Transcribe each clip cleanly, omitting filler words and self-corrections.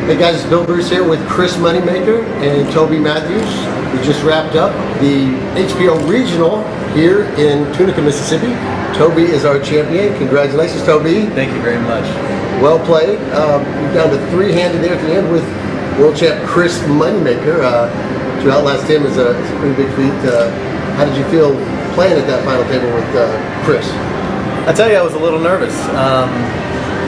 Hey guys, it's Bill Bruce here with Chris Moneymaker and Toby Mathews. We just wrapped up the HBO Regional here in Tunica, Mississippi. Toby is our champion. Congratulations, Toby. Thank you very much. Well played. You're down to three-handed there at the end with world champ Chris Moneymaker. To outlast him is a pretty big feat. How did you feel playing at that final table with Chris? I tell you, I was a little nervous.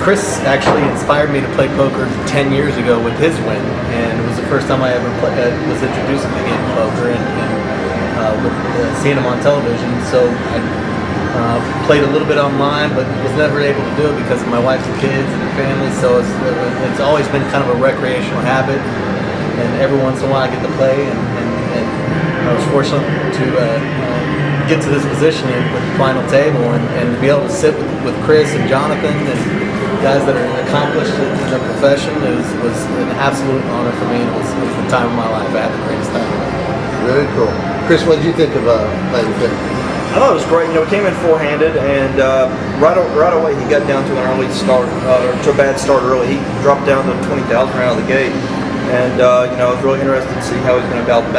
Chris actually inspired me to play poker 10 years ago with his win, and it was the first time I ever was introduced to the game of poker and seeing him on television. So I played a little bit online, but was never able to do it because of my wife and kids and family. So it's always been kind of a recreational habit, and every once in a while I get to play, and I was fortunate to get to this position with the final table and to be able to sit with Chris and Jonathan and guys that are accomplished in their profession was an absolute honor for me, and it was the time of my life. I had the greatest time. Very cool. Chris, what did you think of playing with him? I thought it was great. You know, we came in four-handed, and right away he got down to an early start, or to a bad start early. He dropped down to 20,000 right out of the gate, and you know, I was really interested to see how he's going to bounce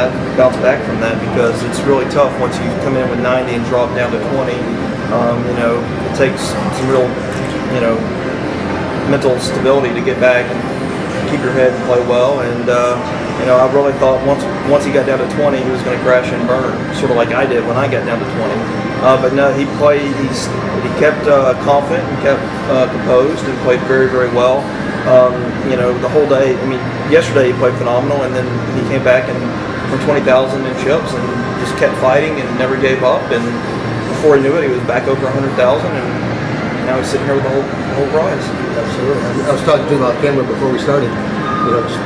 back from that, because it's really tough once you come in with 90 and drop down to 20. You know, it takes some real, you know, mental stability to get back and keep your head and play well. And you know, I really thought once he got down to 20, he was going to crash and burn, sort of like I did when I got down to 20. But no, he kept confident and kept composed and played very, very well. You know, the whole day. I mean, yesterday he played phenomenal, and then he came back and from 20,000 in chips and just kept fighting and never gave up. And before he knew it, he was back over 100,000, and now he's sitting here with the whole prize. Absolutely. I was talking to him off camera before we started. You know, just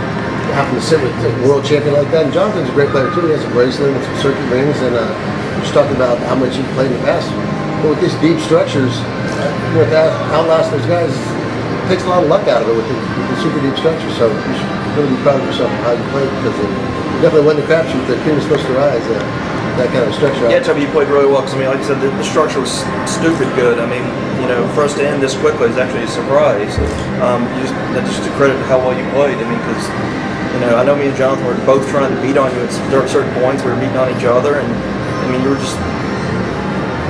having to sit with a world champion like that. And Jonathan's a great player too. He has a bracelet and some circuit rings, and just talking about how much he played in the past. But with these deep structures, you know, to outlast those guys, it takes a lot of luck out of it with the super deep structures. So you should really be proud of yourself and how you played, because it definitely wasn't a crapshoot. The cream was supposed to rise. That kind of structure. Yeah, Toby, you played really well, because I mean, like I said, the structure was stupid good. I mean, you know, for us to end this quickly is actually a surprise. Just to credit how well you played. I mean, because you know, I know me and Jonathan were both trying to beat on you at certain points. We were beating on each other, and I mean, you were just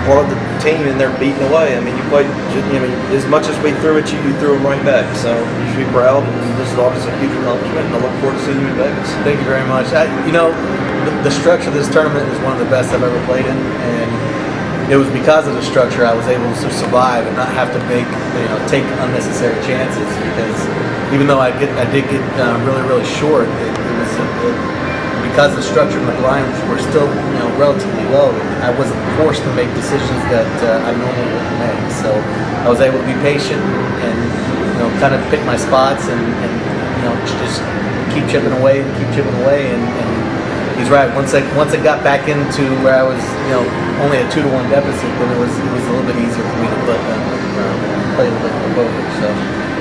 part of the team in there beating away. I mean, you played. I mean, as much as we threw at you, you threw them right back. So you should be proud, and this is obviously a huge accomplishment. And I look forward to seeing you in Vegas. Thank you very much. You know, the structure of this tournament is one of the best I've ever played in, and it was because of the structure I was able to survive and not have to take unnecessary chances. Because even though I did get really short, it was because the structure of the blinds were still relatively low. I wasn't forced to make decisions that I normally wouldn't make. So I was able to be patient and kind of pick my spots and just keep chipping away and he's right. Once I got back into where I was, only a 2-to-1 deficit, then it was a little bit easier for me to play a little bit more poker. So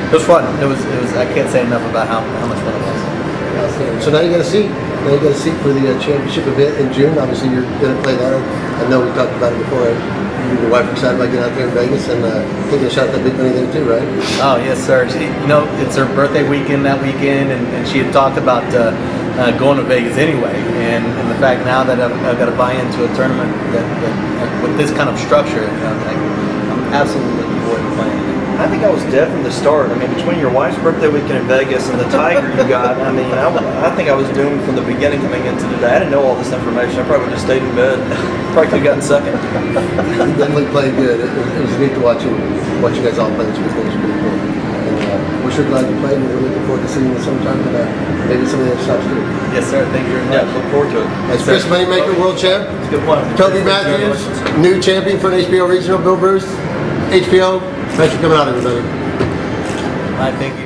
it was fun. It was. I can't say enough about how much fun it was. So now you got a seat. Now you got a seat for the championship event in June. Obviously, you're going to play that. I know we talked about it before. You and your wife are excited about getting out there in Vegas and taking a shot at that big money there too, right? Oh yes, sir. It's her birthday weekend that weekend, and she had talked about going to Vegas anyway. And the fact now that I've got to buy into a tournament that with this kind of structure, I'm absolutely looking forward to playing. I think I was dead from the start. I mean, between your wife's birthday weekend in Vegas and the Tiger you got, I mean, I think I was doomed from the beginning coming into today. I didn't know all this information. I probably would have just stayed in bed. Probably could have gotten second. You definitely played good. It was neat to watch you guys all play this weekend. It was pretty cool. And we're sure glad you played, and we're looking forward to seeing you sometime and maybe some of the other stops too. Yes, sir. Thank you very much. Yeah, look forward to it. That's Chris Moneymaker, world champ. It's a good one. Toby Mathews, new champion for an HBO Regional. Bill Bruce, HBO. Thanks for coming out, everybody. All right, thank you.